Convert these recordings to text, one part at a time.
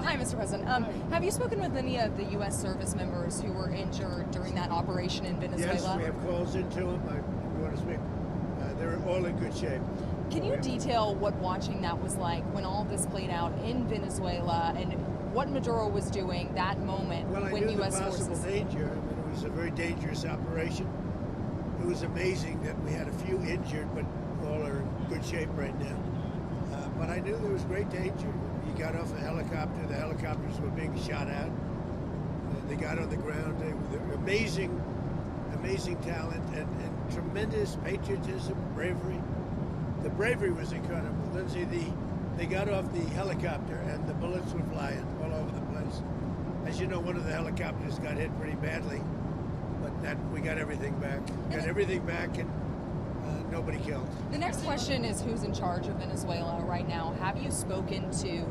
Hi, Mr. President. Have you spoken with any of the U.S. service members who were injured during that operation in Venezuela? Yes, we have calls into them. We want to speak. They're all in good shape. Can you detail what watching that was like when all this played out in Venezuela and what Maduro was doing that moment when U.S. possible forces... danger. I mean, it was a very dangerous operation. It was amazing that we had a few injured, but all are in good shape right now. But I knew there was great danger. You got off a helicopter. The helicopters were being shot at. They got on the ground. They were amazing talent and tremendous patriotism, bravery. The bravery was incredible. Lindsay, they got off the helicopter and the bullets were flying all over the place. As you know, one of the helicopters got hit pretty badly, but we got everything back. And nobody killed. The next question is who's in charge of Venezuela right now? Have you spoken to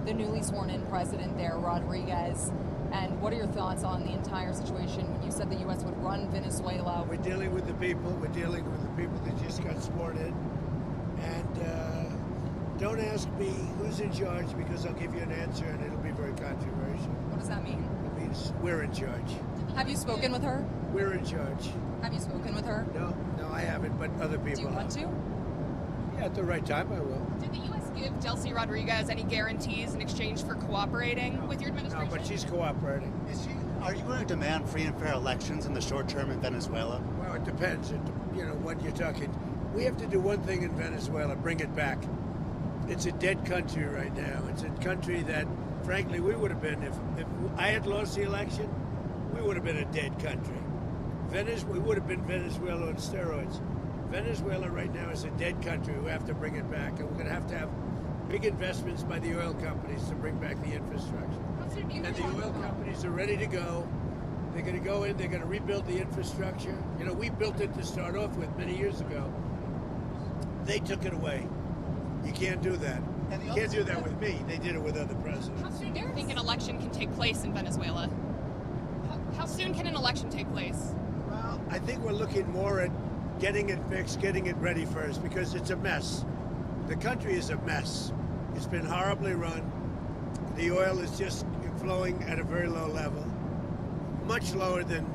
the newly sworn-in president there, Rodriguez? And what are your thoughts on the entire situation when you said the U.S. would run Venezuela? We're dealing with the people. We're dealing with the people that just got sworn in. And don't ask me who's in charge because I'll give you an answer and it'll be very controversial. What does that mean? It means we're in charge. Have you spoken with her? We're in charge. Have you spoken with her? No, I haven't, but other people Do you want have. to? Yeah, at the right time I will. Did the U.S. give Delcy Rodriguez any guarantees in exchange for cooperating with your administration? No, but she's cooperating. Are you going to demand free and fair elections in the short term in Venezuela? Well, it depends. What you're talking. We have to do one thing in Venezuela, bring it back. It's a dead country right now. It's a country that, frankly, we would have been, if I had lost the election, we would have been a dead country. We would have been Venezuela on steroids. Venezuela right now is a dead country. We have to bring it back, and we're going to have big investments by the oil companies to bring back the infrastructure. And the oil companies are ready to go. They're going to go in, they're going to rebuild the infrastructure. We built it to start off with many years ago. They took it away. You can't do that. You can't do that with me. They did it with other presidents. How soon do you think an election can take place in Venezuela? How soon can an election take place? Well, I think we're looking more at getting it fixed, getting it ready first, because it's a mess. The country is a mess. It's been horribly run. The oil is just flowing at a very low level, much lower than,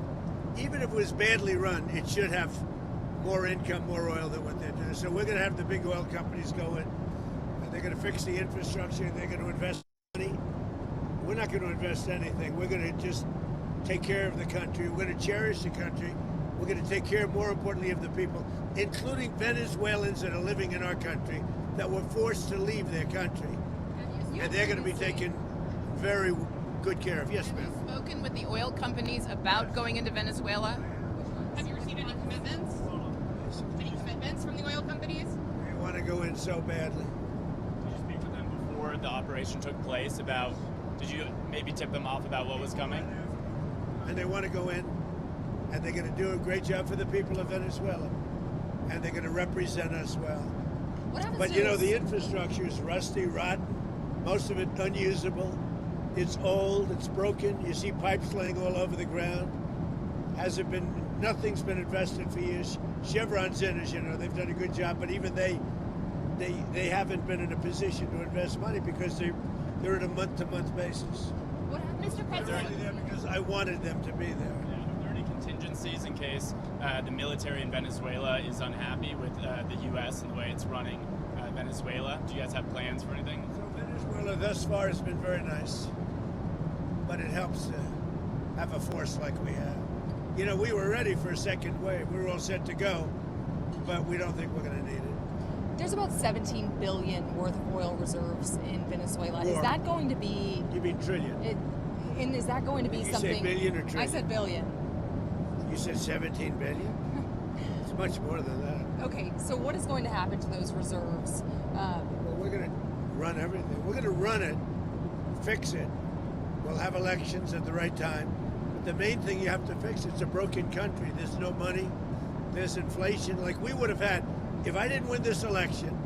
even if it was badly run, it should have more income, more oil than what they're doing. So we're going to have the big oil companies go in, and they're going to fix the infrastructure, and they're going to invest money. We're not going to invest anything. We're going to just take care of the country. We're going to cherish the country. We're going to take care, more importantly, of the people, including Venezuelans that are living in our country that were forced to leave their country. And they're going to be taken very good care of. Yes, ma'am. Have you spoken with the oil companies about going into Venezuela? Have you received any commitments? Any commitments from the oil companies? We want to go in so badly. Did you speak with them before the operation took place about, did you maybe tip them off about what was coming? And they want to go in, and they're going to do a great job for the people of Venezuela. And they're going to represent us well. What happens But to the infrastructure is rusty, rotten, most of it unusable. It's old, it's broken. You see pipes laying all over the ground. Nothing's been invested for years. Chevron's in, as you know, they've done a good job, but even they haven't been in a position to invest money because they're at a month-to-month basis. What happened, Mr. They're President? only there because I wanted them to be there. Are there any contingencies in case the military in Venezuela is unhappy with the U.S. and the way it's running Venezuela? Do you guys have plans for anything? So Venezuela thus far has been very nice, but it helps to have a force like we have. We were ready for a second wave. We were all set to go, but we don't think we're going to need it. There's about $17 billion worth of oil reserves in Venezuela. More. Is that going to be... You mean trillion? And is that going to be Did you something... say billion or trillion? I said billion. You said 17 billion? It's much more than that. Okay, so what is going to happen to those reserves? Well, we're going to run everything. We're going to run it, fix it. We'll have elections at the right time. But the main thing you have to fix, it's a broken country. There's no money. There's inflation. Like we would have had, if I didn't win this election,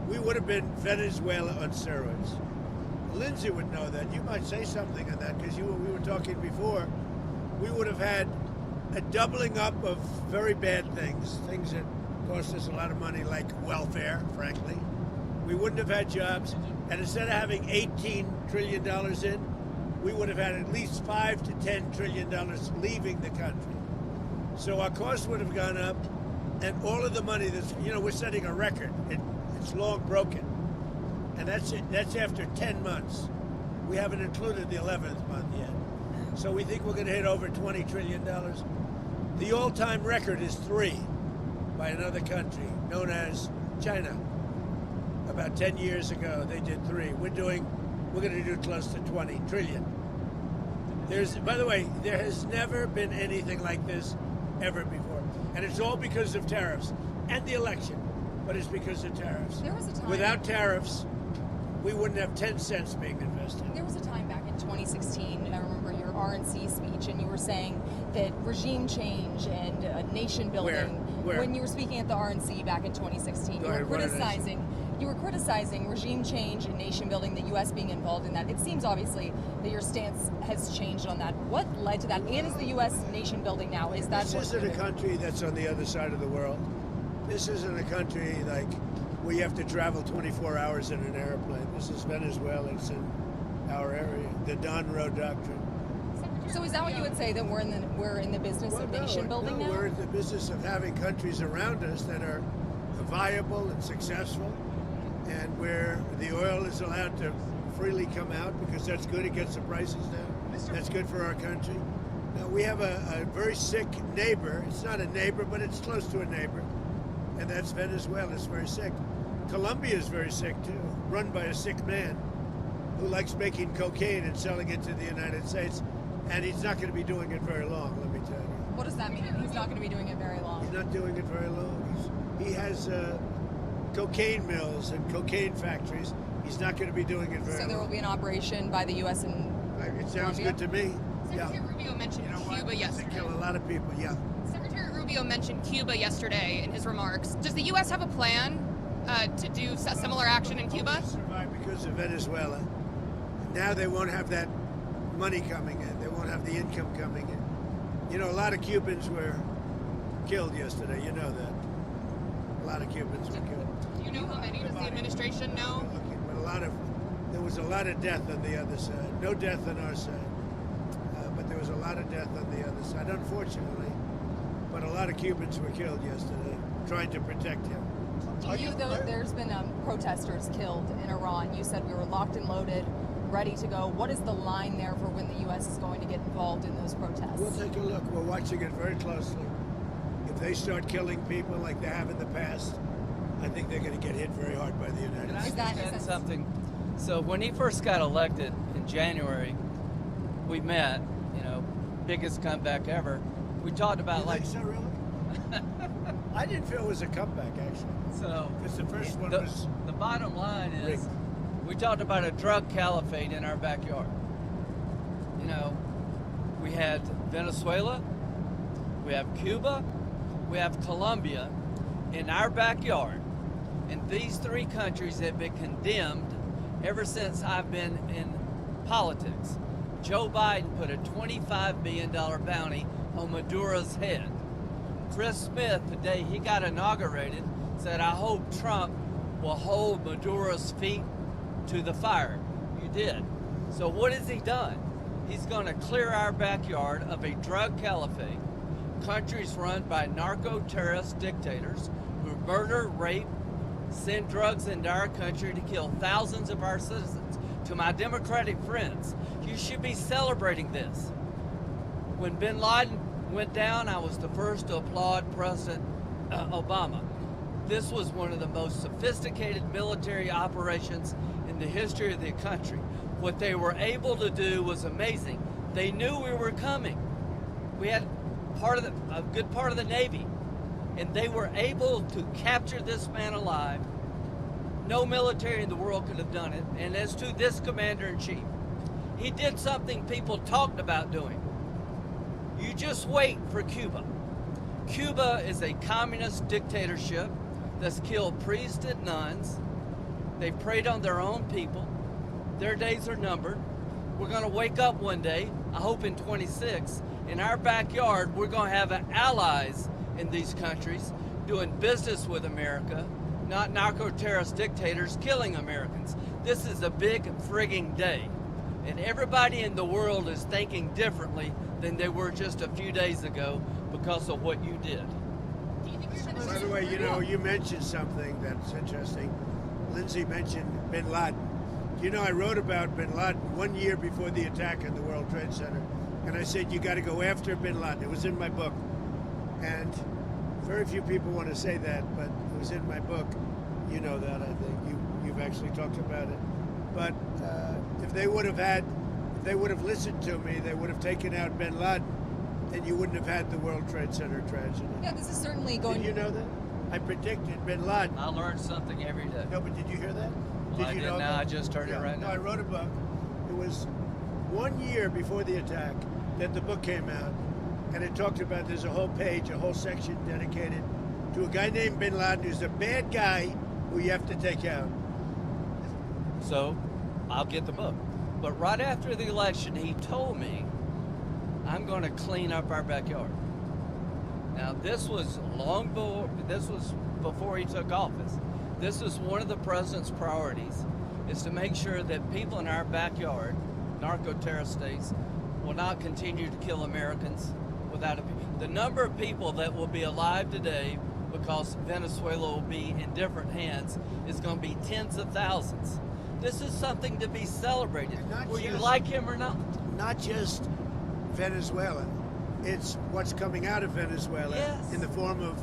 we would have been Venezuela on steroids. Lindsay would know that. You might say something on that because we were talking before. We would have had a doubling up of very bad things that cost us a lot of money, like welfare, frankly. We wouldn't have had jobs, And instead of having $18 trillion in, we would have had at least $5 to $10 trillion leaving the country. So our costs would have gone up, and all of the money that's, we're setting a record. It's long broken. And that's after 10 months. We haven't included the 11th month yet. So we think we're going to hit over $20 trillion. The all-time record is 3 by another country known as China. About 10 years ago, they did 3. We're going to do close to 20 trillion. By the way, there has never been anything like this ever before. And it's all because of tariffs and the election, but it's because of tariffs. There was a time. Without tariffs, we wouldn't have 10 cents being invested. There was a time back in 2016, I remember your RNC speech, and you were saying that regime change and nation building. Where? When you were speaking at the RNC back in 2016, you were criticizing regime change and nation building, the U.S. being involved in that. It seems obviously that your stance has changed on that. What led to that? And is the U.S. nation building now? Is that This isn't a country that's on the other side of the world. This isn't a country like where you have to travel 24 hours in an airplane. This is Venezuela. It's in our area. The Don Road Doctrine. So is that what you would say, that we're in the business of nation building now? We're in the business of having countries around us that are viable and successful, and where the oil is allowed to freely come out because that's good. It gets the prices down. That's good for our country. Now, we have a very sick neighbor. It's not a neighbor, but it's close to a neighbor, and that's Venezuela. It's very sick. Colombia is very sick too, run by a sick man who likes making cocaine and selling it to the United States, and he's not going to be doing it very long, let me tell you. What does that mean? He's not going to be doing it very long. He's not doing it very long. He has cocaine mills and cocaine factories. He's not going to be doing it very long. So there will be an operation by the U.S. and It sounds Colombia? good to me. Secretary Rubio mentioned Cuba yesterday. They kill a lot of people, yeah. Secretary Rubio mentioned Cuba yesterday in his remarks. Does the U.S. have a plan to do similar action in Cuba? They survived because of Venezuela. Now they won't have that money coming in. They won't have the income coming in. A lot of Cubans were killed yesterday. You know that. A lot of Cubans were killed. Do you know how many? Does the administration know? But there was a lot of death on the other side. No death on our side. But there was a lot of death on the other side, unfortunately. But a lot of Cubans were killed yesterday, trying to protect him. There's been protesters killed in Iran. You said we were locked and loaded, ready to go. What is the line there for when the U.S. is going to get involved in those protests? We'll take a look. We're watching it very closely. If they start killing people like they have in the past, I think they're going to get hit very hard by the United States. Is that Add something? So when he first got elected in January, we met, biggest comeback ever. We talked about You think so, really? I didn't feel it was a comeback, actually. So Because the first one the, was the bottom line is rigged. we talked about a drug caliphate in our backyard. We had Venezuela, we have Cuba, we have Colombia in our backyard. And these 3 countries have been condemned ever since I've been in politics. Joe Biden put a $25 million bounty on Maduro's head. Chris Smith, the day he got inaugurated, said, I hope Trump will hold Maduro's feet to the fire. You did. So what has he done? He's going to clear our backyard of a drug caliphate, countries run by narco-terrorist dictators who murder, rape, send drugs into our country to kill thousands of our citizens. To my Democratic friends, you should be celebrating this. When bin Laden went down, I was the first to applaud President Obama. This was one of the most sophisticated military operations in the history of the country. What they were able to do was amazing. They knew we were coming. We had a good part of the Navy, and they were able to capture this man alive. No military in the world could have done it. And as to this commander-in-chief, he did something people talked about doing. You just wait for Cuba. Cuba is a communist dictatorship that's killed priests and nuns. They've preyed on their own people. Their days are numbered. We're going to wake up one day, I hope in 26, in our backyard, we're going to have allies in these countries doing business with America, not narco-terrorist dictators killing Americans. This is a big frigging day. And everybody in the world is thinking differently than they were just a few days ago because of what you did. Do you think you're By going the way, you know, you mentioned something that's interesting. Lindsay mentioned bin Laden. You know, I wrote about bin Laden 1 year before the attack on the World Trade Center. And I said, you got to go after bin Laden. It was in my book. And very few people want to say that, but it was in my book. You know that, I think. You've actually talked about it. But if they would have listened to me, they would have taken out bin Laden, then you wouldn't have had the World Trade Center tragedy. Yeah, this is certainly going. Did you know that? I predicted bin Laden. I learn something every day. No, but did you hear that? Well, I didn't now. I just heard it right no, now. I wrote a book. It was 1 year before the attack that the book came out, and it talked about, there's a whole page, a whole section dedicated to a guy named bin Laden who's a bad guy who you have to take out. So, I'll get the book. But right after the election, he told me, I'm going to clean up our backyard. Now, this was before he took office. This is one of the president's priorities, is to make sure that people in our backyard, narco-terrorist states, will not continue to kill Americans without the number of people that will be alive today because Venezuela will be in different hands is going to be tens of thousands. This is something to be celebrated, whether you like him or not. Not just Venezuela. It's what's coming out of Venezuela Yes. in the form of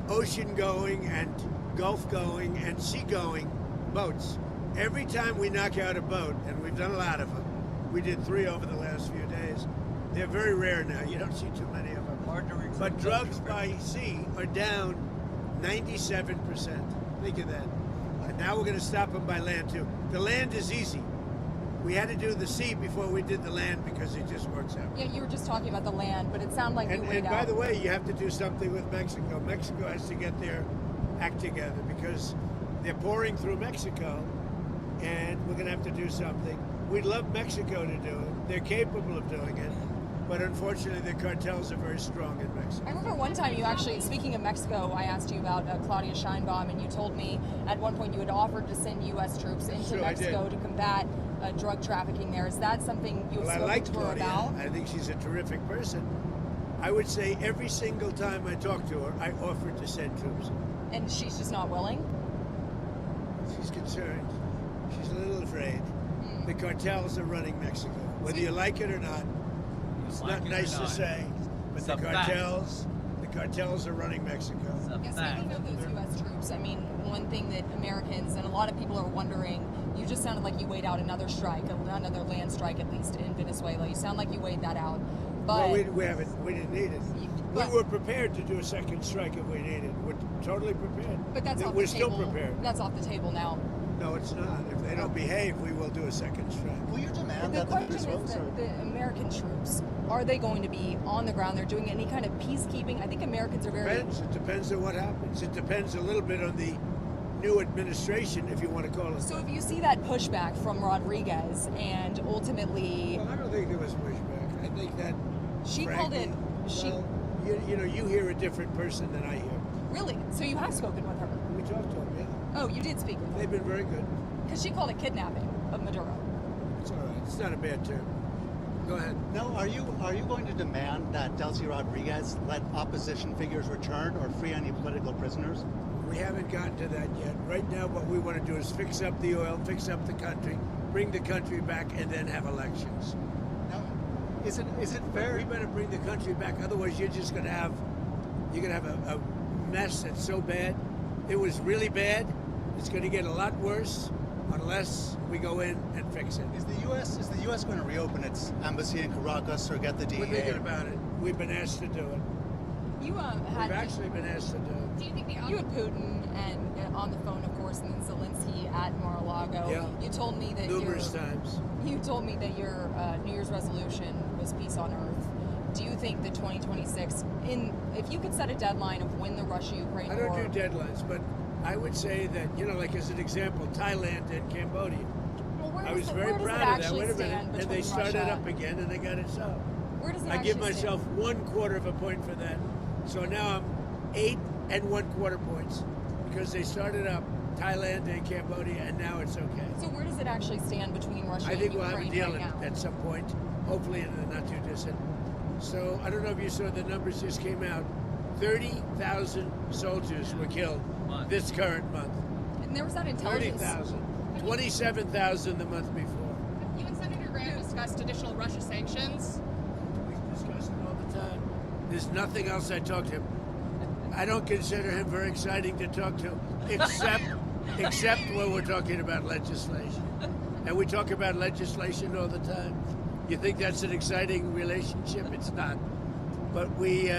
ocean-going and Gulf-going and sea-going boats. Every time we knock out a boat, and we've done a lot of them, we did 3 over the last few days. They're very rare now. You don't see too many of them. Hard to recruit. But drugs by sea are down 97%. Think of that. And now we're going to stop them by land, too. The land is easy. We had to do the sea before we did the land because it just works out. Yeah, you were just talking about the land, but it sounded like you And weighed by out. the way, you have to do something with Mexico. Mexico has to get their act together because they're pouring through Mexico, and we're going to have to do something. We'd love Mexico to do it. They're capable of doing it, but unfortunately, the cartels are very strong in Mexico. I remember one time you actually, speaking of Mexico, I asked you about Claudia Sheinbaum, and you told me at one point you had offered to send U.S. troops into Sure, I did. Mexico to combat drug trafficking there. Is that something you have Well, I spoken like to her Claudia. about? I think she's a terrific person. I would say every single time I talk to her, I offered to send troops. And she's just not willing? She's concerned. She's a little afraid. The cartels are running Mexico. Whether you like it or not, it's Like not it or nice to not. say, but It's the a fact. cartels are running Mexico. Yes, speaking of those U.S. troops, I mean, one thing that Americans and a lot of people are wondering, you just sounded like you weighed out another strike, another land strike at least in Venezuela. You sound like you weighed that out. But Well, we didn't need it. But- We were prepared to do a second strike if we needed. We're totally prepared. But that's off We're the still table. prepared. That's off the table now. No, it's not. If they don't behave, we will do a second strike. Will you demand The that the question is Venezuelans that the American troops, are they going to be on the ground? They're doing any kind of peacekeeping? I think Americans are very... It depends on what happens. It depends a little bit on the new administration, if you want to call it. So if you see that pushback from Rodriguez and ultimately... Well, I don't think there was pushback. I think that She called it... She well, you hear a different person than I hear. Really? So you have spoken with her? We talked to them, yeah. Oh, you did speak with her? They've been very good. Because she called it kidnapping of Maduro. It's all right. It's not a bad term. Go ahead. Now, are you going to demand that Delcy Rodriguez let opposition figures return or free any political prisoners? We haven't gotten to that yet. Right now, what we want to do is fix up the oil, fix up the country, bring the country back, and then have elections. Now, is it fair? We better bring the country back. Otherwise, you're gonna have a mess that's so bad. It was really bad. It's going to get a lot worse unless we go in and fix it. Is the U.S. going to reopen its embassy in Caracas or get the DEA? We're thinking about it. We've been asked to do it. You We've actually been asked to do it. Do you think the You had Putin and on the phone, of course, and then Zelensky at Mar-a-Lago. Yeah. You told me that Numerous times. You told me that your New Year's resolution was peace on earth. Do you think that 2026, if you could set a deadline of when the Russia-Ukraine I don't war... do deadlines, but I would say that, like as an example, Thailand and Cambodia. Well, where I does was it- very where does it proud of that. actually Wait a stand minute. And they between started Russia- up again and they got it solved. Where does it I give actually myself stand? 1/4 of a point for that. So now I'm 8 1/4 points because they started up Thailand and Cambodia, and now it's okay. So where does it actually stand between Russia I think and we'll have a Ukraine deal right now? at some point, hopefully in the not too distant. So I don't know if you saw the numbers just came out. 30,000 soldiers were killed this current month. And there was that intelligence. 30,000. 27,000 the month before. You and Senator Graham discussed additional Russia sanctions. We discuss it all the time. There's nothing else I talk to him. I don't consider him very exciting to talk to, except when we're talking about legislation. And we talk about legislation all the time. You think that's an exciting relationship? It's not. But we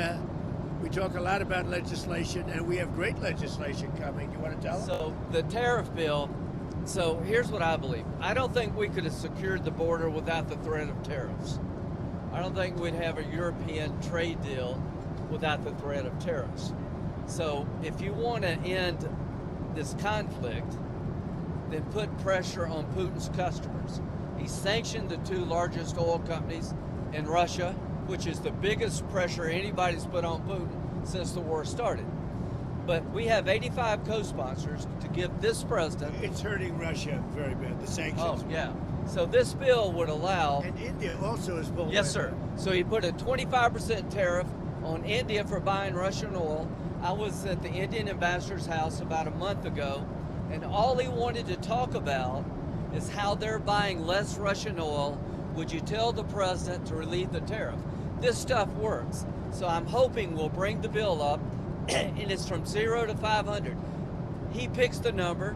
talk a lot about legislation, and we have great legislation coming. You want to tell them? So the tariff bill, so here's what I believe. I don't think we could have secured the border without the threat of tariffs. I don't think we'd have a European trade deal without the threat of tariffs. So if you want to end this conflict, then put pressure on Putin's customers. He sanctioned the two largest oil companies in Russia, which is the biggest pressure anybody's put on Putin since the war started. But we have 85 co-sponsors to give this president. It's hurting Russia very bad, the sanctions. Oh, yeah. So this bill would allow. And India also is bullish. Yes, sir. So he put a 25% tariff on India for buying Russian oil. I was at the Indian ambassador's house about a month ago, and all he wanted to talk about is how they're buying less Russian oil. Would you tell the president to relieve the tariff? This stuff works. So I'm hoping we'll bring the bill up, and it's from 0 to 500. He picks the number.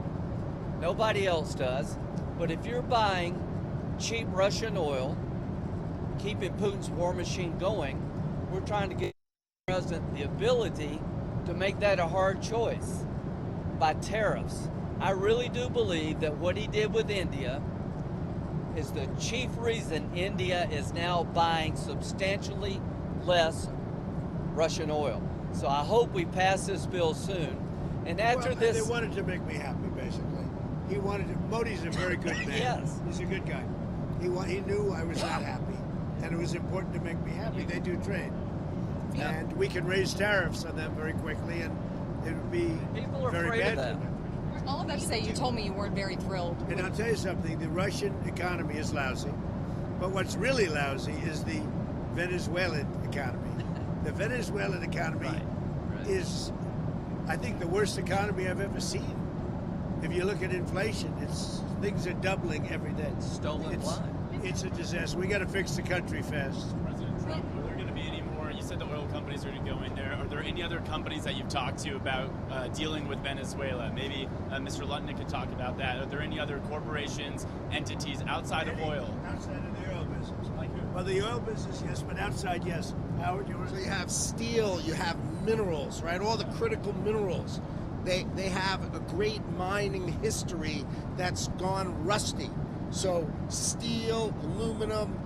Nobody else does. But if you're buying cheap Russian oil, keeping Putin's war machine going, we're trying to give the president the ability to make that a hard choice by tariffs. I really do believe that what he did with India is the chief reason India is now buying substantially less Russian oil. So I hope we pass this bill soon. And after this... They wanted to make me happy, basically. He wanted to... Modi's a very good man. Yes. He's a good guy. He knew I was not happy, and it was important to make me happy. They do trade. Yeah. And we can raise tariffs on them very quickly, and it would be People are very afraid bad of that. for them. All of that to say, you told me you weren't very thrilled. And I'll tell you something, the Russian economy is lousy, but what's really lousy is the Venezuelan economy. The Venezuelan economy is, I think, the worst economy I've ever seen. If you look at inflation, things are doubling every day. Stolen blind. It's a disaster. We got to fix the country fast. President Trump, are there going to be any more? You said the oil companies are going to go in there. Are there any other companies that you've talked to about dealing with Venezuela? Maybe Mr. Lutnick could talk about that. Are there any other corporations, entities outside of oil? Outside of the oil business. Well, the oil business, yes, but outside, yes. Howard, you want So to... you have steel, you have minerals, right? All the critical minerals. They have a great mining history that's gone rusty. So steel, aluminum,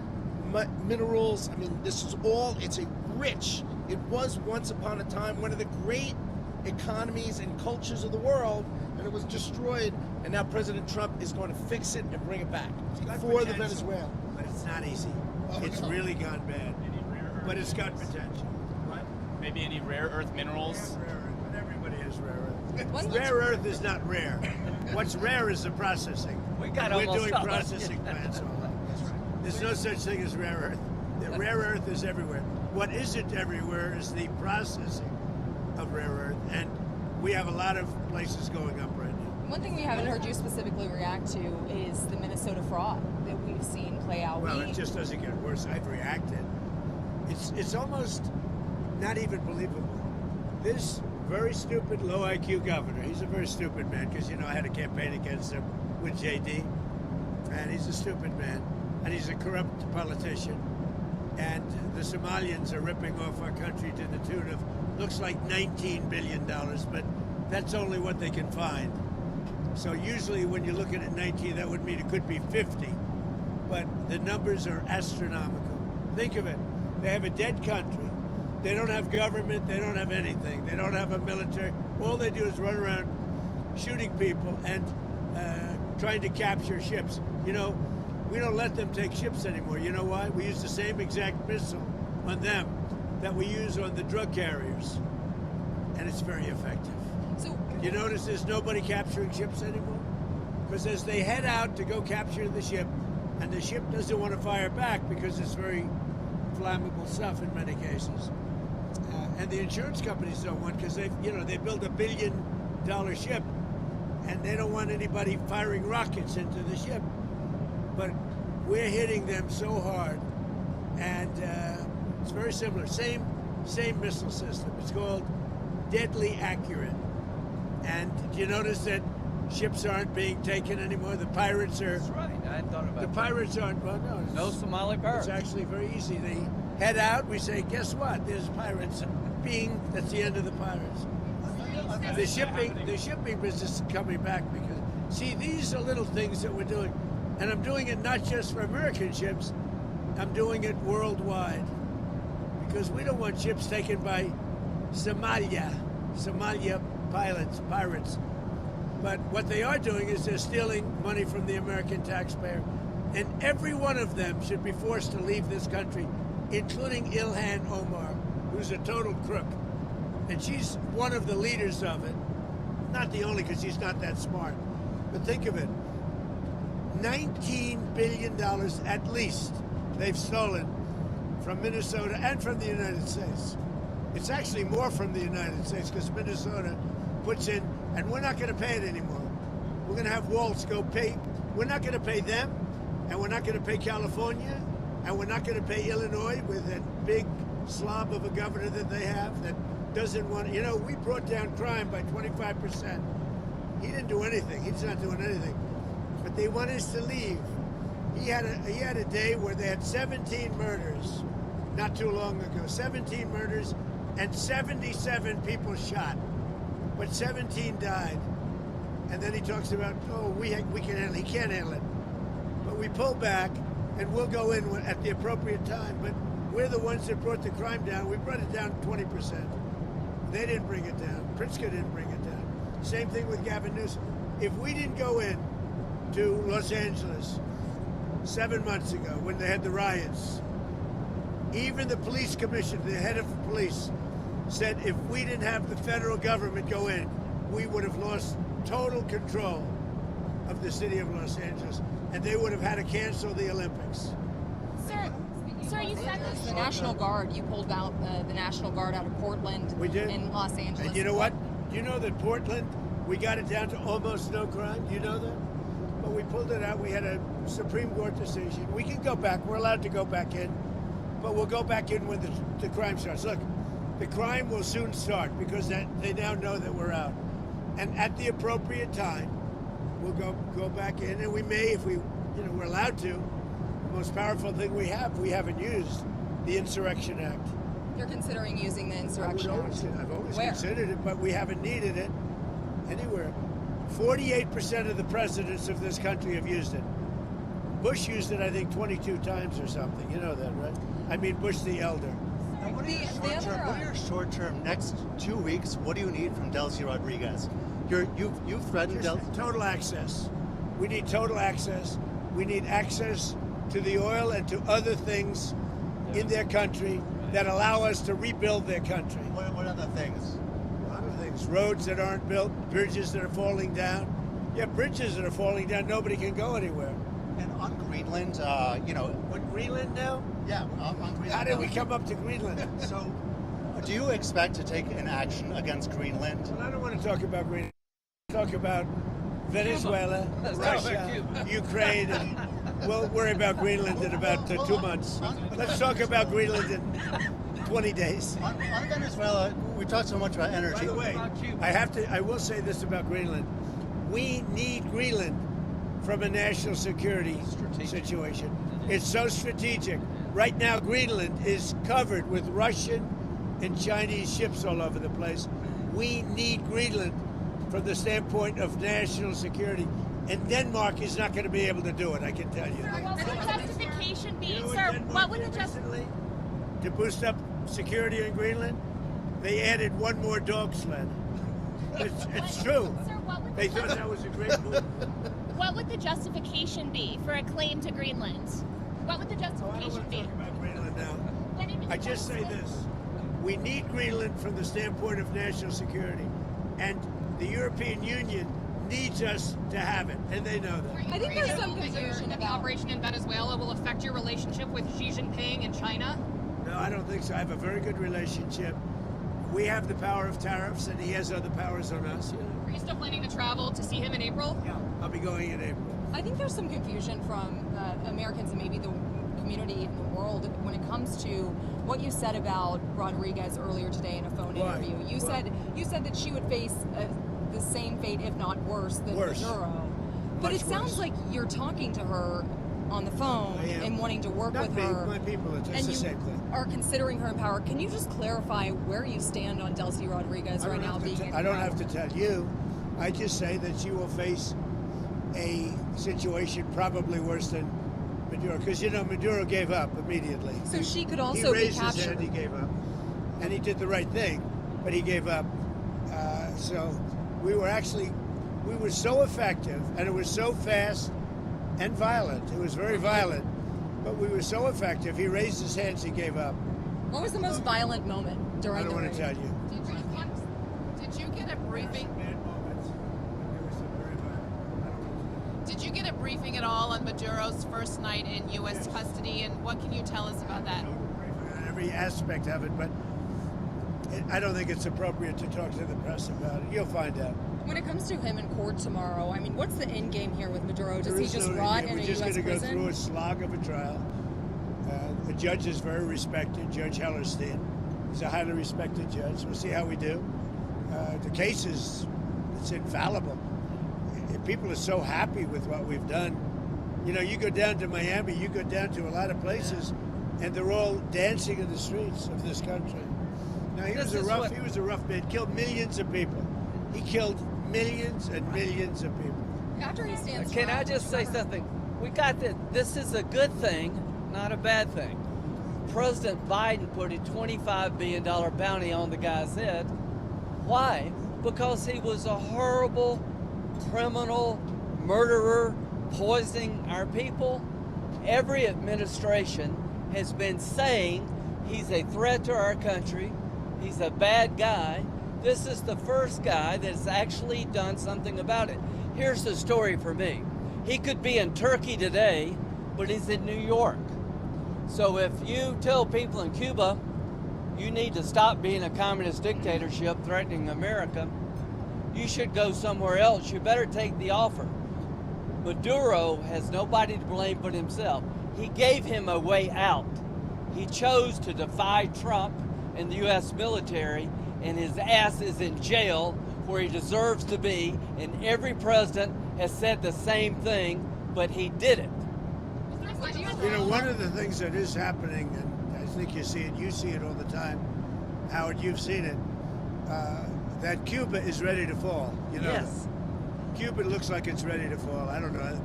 minerals, I mean, this is all, it's a rich, it was once upon a time one of the great economies and cultures of the world, and it was destroyed, and now President Trump is going to fix it and bring it back for the Venezuela. But it's not easy. Oh, It's no. really gone bad. Any rare earth? But it's got potential. Maybe any rare earth minerals? Rare earth, but everybody has rare earth. One- Rare earth is not rare. What's rare is the processing. We got We're almost doing all processing plants all over. There's no such thing as rare earth. The rare earth is everywhere. What isn't everywhere is the processing of rare earth, and we have a lot of places going up right now. One thing we haven't heard you specifically react to is the Minnesota fraud that we've seen play out. Well, it just doesn't get worse. I've reacted. It's almost not even believable. This very stupid, low IQ governor, he's a very stupid man, because, you know, I had a campaign against him with JD, and he's a stupid man, and he's a corrupt politician, and the Somalians are ripping off our country to the tune of, looks like $19 billion, but that's only what they can find. So usually when you're looking at 19, that would mean it could be 50, but the numbers are astronomical. Think of it. They have a dead country. They don't have government. They don't have anything. They don't have a military. All they do is run around shooting people and trying to capture ships. You know, we don't let them take ships anymore. You know why? We use the same exact missile on them that we use on the drug carriers. And it's very effective. So You notice there's nobody capturing ships anymore? Because as they head out to go capture the ship, and the ship doesn't want to fire back because it's very flammable stuff in many cases. And the insurance companies don't want, because they build $1 billion ship, and they don't want anybody firing rockets into the ship. But we're hitting them so hard, and it's very similar. Same missile system. It's called deadly accurate. And do you notice that ships aren't being taken anymore? The pirates are. That's right. I hadn't thought about The that. pirates aren't. Well, no. No Somali pirates. It's actually very easy. They head out. We say, guess what? There's pirates. That's the end of the pirates. The shipping business is coming back because, see, these are little things that we're doing. And I'm doing it not just for American ships, I'm doing it worldwide. Because we don't want ships taken by Somalia pirates. But what they are doing is they're stealing money from the American taxpayer. And every one of them should be forced to leave this country, including Ilhan Omar, who's a total crook. And she's one of the leaders of it. Not the only, because she's not that smart. But think of it. $19 billion at least they've stolen from Minnesota and from the United States. It's actually more from the United States because Minnesota puts in, and we're not going to pay it anymore. We're going to have Waltz go pay. We're not going to pay them, and we're not going to pay California, and we're not going to pay Illinois with that big slob of a governor that they have that doesn't want. We brought down crime by 25%. He didn't do anything. He's not doing anything. But they want us to leave. He had a day where they had 17 murders not too long ago. 17 murders and 77 people shot. But 17 died. And then he talks about, we can handle it. He can't handle it. But we pull back and we'll go in at the appropriate time. But we're the ones that brought the crime down. We brought it down 20%. They didn't bring it down. Pritzker didn't bring it down. Same thing with Gavin Newsom. If we didn't go in to Los Angeles 7 months ago when they had the riots, even the police commissioner, the head of police, said if we didn't have the federal government go in, we would have lost total control of the city of Los Angeles, and they would have had to cancel the Olympics. Sir, you said this. The National Guard, you pulled out the National Guard out of Portland. We did. In Los Angeles. And you know what? You know that Portland, we got it down to almost no crime. Do you know that? But we pulled it out. We had a Supreme Court decision. We can go back. We're allowed to go back in. But we'll go back in when the crime starts. Look, the crime will soon start because they now know that we're out. And at the appropriate time, we'll go back in. And we may, if we're allowed to. The most powerful thing we haven't used, the Insurrection Act. You're considering using the Insurrection Act? I've always Where? considered it, but we haven't needed it anywhere. 48% of the presidents of this country have used it. Bush used it, I think, 22 times or something. You know that, right? I mean, Bush the elder. What are your short-term next 2 weeks? What do you need from Delcy Rodriguez? You've threatened total access. We need total access. We need access to the oil and to other things in their country that allow us to rebuild their country. What other things? A lot of things. Roads that aren't built, bridges that are falling down. Yeah, bridges that are falling down, nobody can go anywhere. And on Greenland, What, Greenland now? Yeah, on Greenland. How did we come up to Greenland? So, do you expect to take an action against Greenland? Well, I don't want to talk about Greenland. Talk about Venezuela, Russia, Ukraine, and we'll worry about Greenland in about 2 months. Let's talk about Greenland in 20 days. On Venezuela, we talked so much about energy. By the way, I will say this about Greenland. We need Greenland from a national security situation. It's so strategic. Right now, Greenland is covered with Russian and Chinese ships all over the place. We need Greenland from the standpoint of national security. And Denmark is not going to be able to do it, I can tell you. Sir, what would the justification be? You know Sir, Denmark what would the did justification recently to boost up security in Greenland? They added one more dog sled. It's true. Sir, They thought that was a great move. what would the justification be for a claim to Greenland? What would the I don't justification want to be? talk about Greenland now. What do you mean I just say this. We need Greenland from the standpoint of national security. And The European Union needs us to have it, and they know that. I think Are you there's some hopeful that confusion that the about- operation in Venezuela will affect your relationship with Xi Jinping in China? No, I don't think so. I have a very good relationship. We have the power of tariffs, and he has other powers on us. You know? Are you still planning to travel to see him in April? Yeah, I'll be going in April. I think there's some confusion from Americans and maybe the community in the world when it comes to what you said about Rodriguez earlier today in a phone Why? interview. You said that she would face the same fate, if not worse, than Worse. Maduro. But Much it sounds worse. like you're talking to her on the phone I am. and wanting to work Not with me, her. my people. It's and the you same thing. are considering her in power. Can you just clarify where you stand on Delcy Rodriguez right now being in I don't power? have to tell you. I just say that she will face a situation probably worse than Maduro, because Maduro gave up immediately. So she could also he be raised his captured. hand, he gave up, and he did the right thing, but he gave up. So we were so effective, and it was so fast and violent. It was very violent, but we were so effective. He raised his hands, he gave up. What was the most violent moment I during don't the want raid? to tell you. Did you get a briefing? Bad moments, but there was some very violent. Did you get a briefing at all on Maduro's first night in U.S. custody, and what can you tell us about that? On every aspect of it, but I don't think it's appropriate to talk to the press about it. You'll find out. When it comes to him in court tomorrow, I mean, what's the end game here with Maduro? Does There he is just no rot idea. in a We're just U.S. going to go prison? through a slog of a trial. The judge is very respected, Judge Hellerstein. He's a highly respected judge. We'll see how we do. The case it's infallible. People are so happy with what we've done. You go down to Miami, you go down to a lot of places, and they're all dancing in the streets of this country. Now he was a rough man. Killed millions of people. He killed millions and millions of people. After he stands Can trial, I just say something? We got that. This is a good thing, not a bad thing. President Biden put a $25 billion bounty on the guy's head. Why? Because he was a horrible criminal, murderer, poisoning our people. Every administration has been saying he's a threat to our country. He's a bad guy. This is the first guy that's actually done something about it. Here's the story for me. He could be in Turkey today, but he's in New York. So if you tell people in Cuba, you need to stop being a communist dictatorship threatening America, you should go somewhere else. You better take the offer. Maduro has nobody to blame but himself. He gave him a way out. He chose to defy Trump and the U.S. military, and his ass is in jail where he deserves to be, and every president has said the same thing, but he did it. One of the things that is happening, and I think you see it all the time, Howard, you've seen it, that Cuba is ready to fall. Yes. Cuba looks like it's ready to fall. I don't know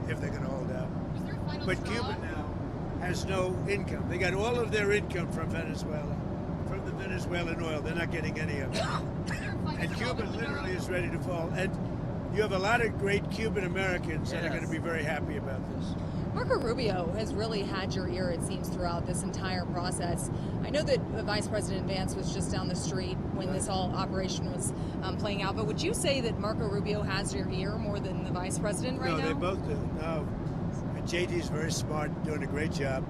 if they're going to hold out. But Cuba now has no income. They got all of their income from Venezuela, from the Venezuelan oil. They're not getting any of it. And Cuba literally is ready to fall. And you have a lot of great Cuban Americans that are going to be very happy about this. Marco Rubio has really had your ear, it seems, throughout this entire process. I know that Vice President Vance was just down the street when this whole operation was playing out, but would you say that Marco Rubio has your ear more than the Vice President right now? No, they both do. No. JD's very smart, doing a great job,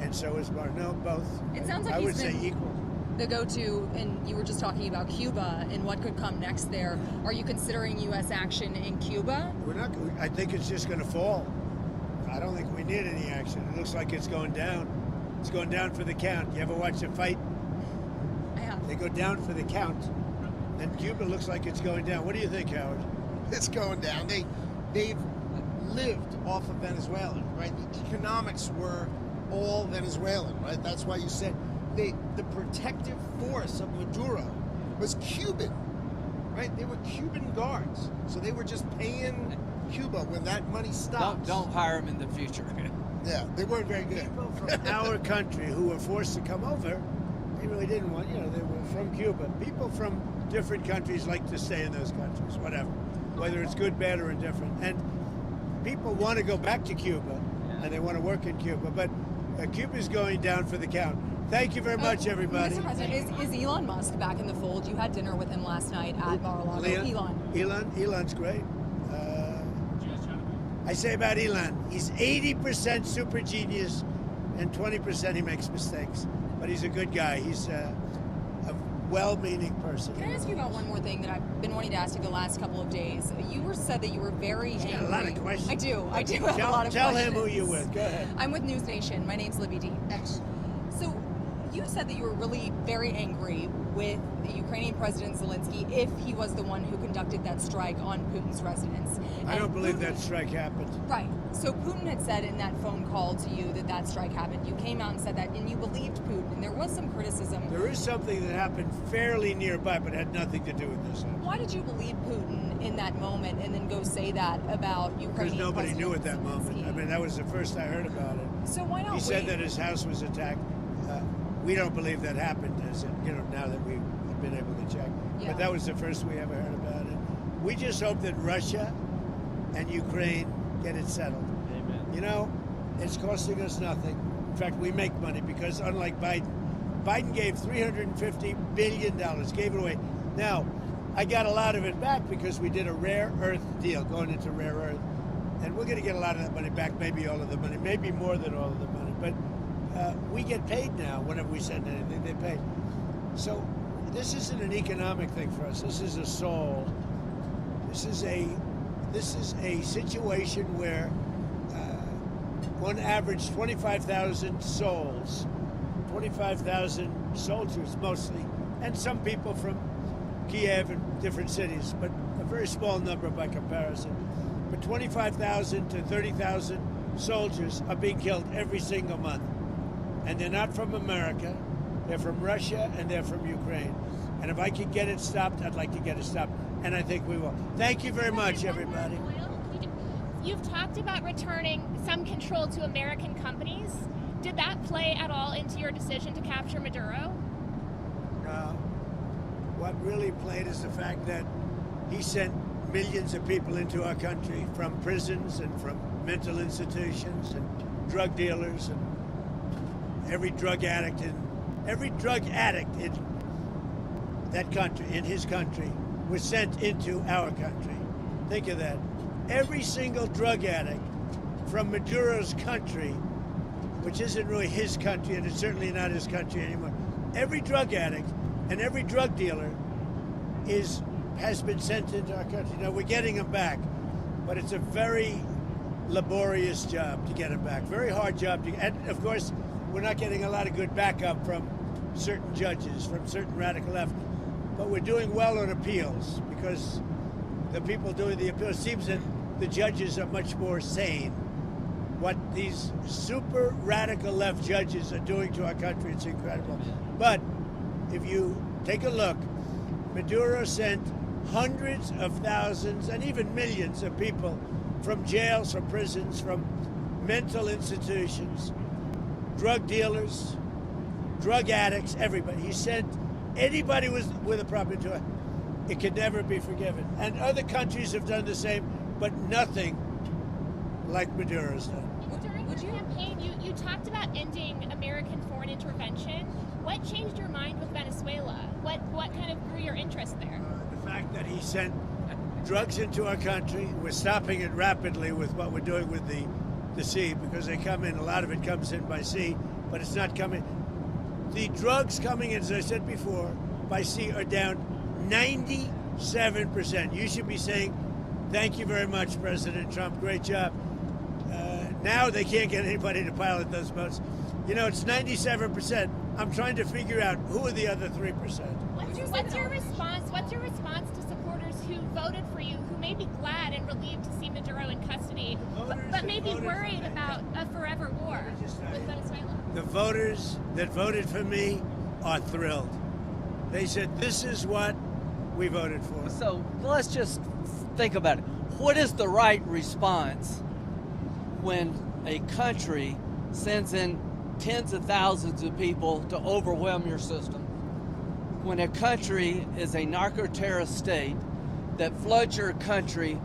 and so is Mark. No, both. It sounds like I he's would say been equal. the go-to, and you were just talking about Cuba and what could come next there. Are you considering U.S. action in Cuba? We're not. I think it's just going to fall. I don't think we need any action. It looks like it's going down. It's going down for the count. You ever watch a fight? I have. They go down for the count, and Cuba looks like it's going down. What do you think, Howard? It's going down. They've lived off of Venezuela, right? The economics were all Venezuelan, right? That's why you said the protective force of Maduro was Cuban, right? They were Cuban guards, so they were just paying Cuba when that money stops. Don't hire him in the future. Yeah, they weren't very good. People from our country who were forced to come over, they really didn't want. They were from Cuba. People from different countries like to stay in those countries, whatever, whether it's good, bad, or indifferent. And people want to go back to Cuba, and they want to work in Cuba, but Cuba's going down for the count. Thank you very much, everybody. Mr. President, is Elon Musk back in the fold? You had dinner with him last night at Mar-a-Lago. Elon's great. I say about Elon, he's 80% super genius and 20% he makes mistakes. But he's a good guy. He's a well-meaning person. Can I ask you about one more thing that I've been wanting to ask you the last couple of days? You said that you were very angry. Got a lot of questions. I do have a lot of questions. Tell him who you're with. Go ahead. I'm with News Nation. My name's Libby D. So you said that you were really very angry with the Ukrainian President Zelensky if he was the one who conducted that strike on Putin's residence. I don't believe that strike happened. Right. So Putin had said in that phone call to you that that strike happened. You came out and said that, and you believed Putin. And there was some criticism. There is something that happened fairly nearby, but had nothing to do with this. Why did you believe Putin in that moment and then go say that about Ukrainian Because nobody President knew at that moment. Zelensky? I mean, that was the first I heard about it. So why not He said wait? that his house was attacked. We don't believe that happened, as it, now that we've been able to check. Yeah. But that was the first we ever heard about it. We just hope that Russia and Ukraine get it settled. Amen. It's costing us nothing. In fact, we make money because unlike Biden gave $350 billion, gave it away. Now, I got a lot of it back because we did a rare earth deal going into rare earth. And we're going to get a lot of that money back, maybe all of the money, maybe more than all of the money. But we get paid now whenever we send anything, they pay. So this isn't an economic thing for us. This is a soul. This is a situation where on average 25,000 souls, 25,000 soldiers mostly, and some people from Kiev and different cities, but a very small number by comparison. But 25,000 to 30,000 soldiers are being killed every single month. And they're not from America, they're from Russia, and they're from Ukraine. And if I could get it stopped, I'd like to get it stopped. And I think we will. Thank you very much, everybody. You've talked about returning some control to American companies. Did that play at all into your decision to capture Maduro? What really played is the fact that he sent millions of people into our country from prisons and from mental institutions and drug dealers and every drug addict in that country, in his country, was sent into our country. Think of that. Every single drug addict from Maduro's country, which isn't really his country, and it's certainly not his country anymore. Every drug addict and every drug dealer has been sent into our country. Now, we're getting them back, but it's a very laborious job to get them back. Very hard job to get. And, of course, we're not getting a lot of good backup from certain judges, from certain radical left. But we're doing well on appeals because the people doing the appeals, seems that the judges are much more sane. What these super radical left judges are doing to our country, it's incredible. But if you take a look, Maduro sent hundreds of thousands and even millions of people from jails, from prisons, from mental institutions, drug dealers, drug addicts, everybody. He sent anybody with a problem to it. It could never be forgiven. And other countries have done the same, but nothing like Maduro's done. During the campaign, you talked about ending American foreign intervention. What changed your mind with Venezuela? What kind of grew your interest there? The fact that he sent drugs into our country. We're stopping it rapidly with what we're doing with the sea because they come in, a lot of it comes in by sea, but it's not coming. The drugs coming in, as I said before, by sea are down 97%. You should be saying, thank you very much, President Trump. Great job. Now they can't get anybody to pilot those boats. It's 97%. I'm trying to figure out who are the other 3%. What's your response? What's your response to supporters who voted for you, who may be glad and relieved to see Maduro in custody, but may be worried about a forever war with Venezuela? The voters that voted for me are thrilled. They said, this is what we voted for. So let's just think about it. What is the right response when a country sends in tens of thousands of people to overwhelm your system? When a country is a narco-terrorist state that floods your country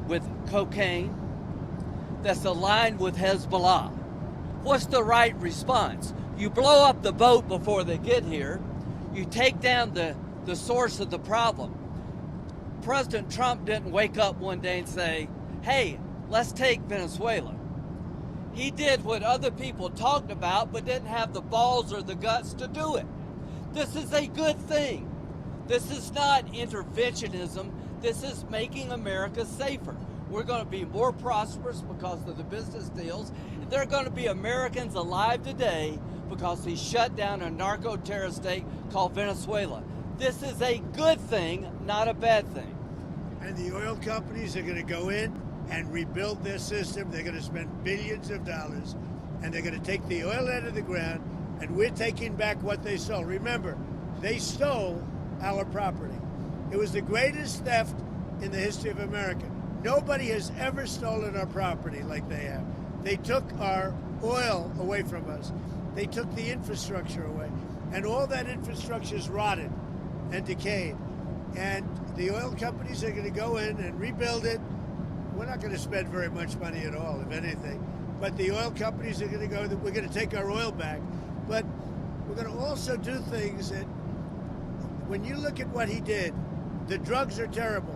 with cocaine, that's aligned with Hezbollah, What's the right response? You blow up the boat before they get here. You take down the source of the problem. President Trump didn't wake up one day and say, hey, let's take Venezuela. He did what other people talked about but didn't have the balls or the guts to do it. This is a good thing. This is not interventionism. This is making America safer. We're going to be more prosperous because of the business deals. There are going to be Americans alive today because he shut down a narco-terrorist state called Venezuela. This is a good thing, not a bad thing. And the oil companies are going to go in and rebuild their system. They're going to spend billions of dollars, and they're going to take the oil out of the ground, and we're taking back what they stole. Remember, they stole our property. It was the greatest theft in the history of America. Nobody has ever stolen our property like they have. They took our oil away from us. They took the infrastructure away. And all that infrastructure is rotted and decayed. And the oil companies are going to go in and rebuild it. We're not going to spend very much money at all, if anything. But the oil companies are going to go, we're going to take our oil back. But we're going to also do things that, when you look at what he did, the drugs are terrible,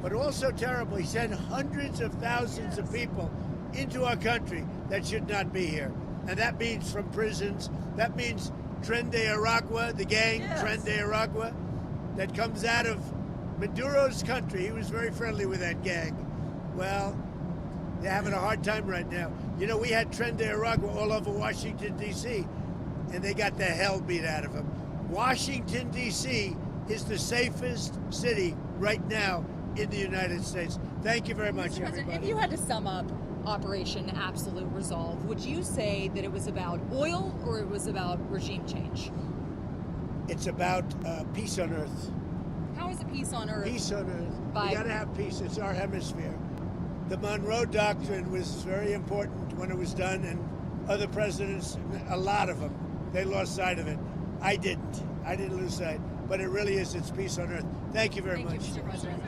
but also terrible. He sent hundreds of thousands of people into our country that should not be here. And that means from prisons. That means Tren de Aragua, the gang, Tren de Aragua, that comes out of Maduro's country. He was very friendly with that gang. Well, they're having a hard time right now. You know, we had Tren de Aragua all over Washington, D.C., and they got the hell beat out of them. Washington, D.C. is the safest city right now in the United States. Thank you very much, everybody. If you had to sum up Operation Absolute Resolve, would you say that it was about oil or it was about regime change? It's about peace on earth. How is it peace on earth? Peace on earth. By- We got to have peace. It's our hemisphere. The Monroe Doctrine was very important when it was done, and other presidents, a lot of them, they lost sight of it. I didn't. I didn't lose sight. But it really is. It's peace on earth. Thank you very much. Thank you, Mr. President.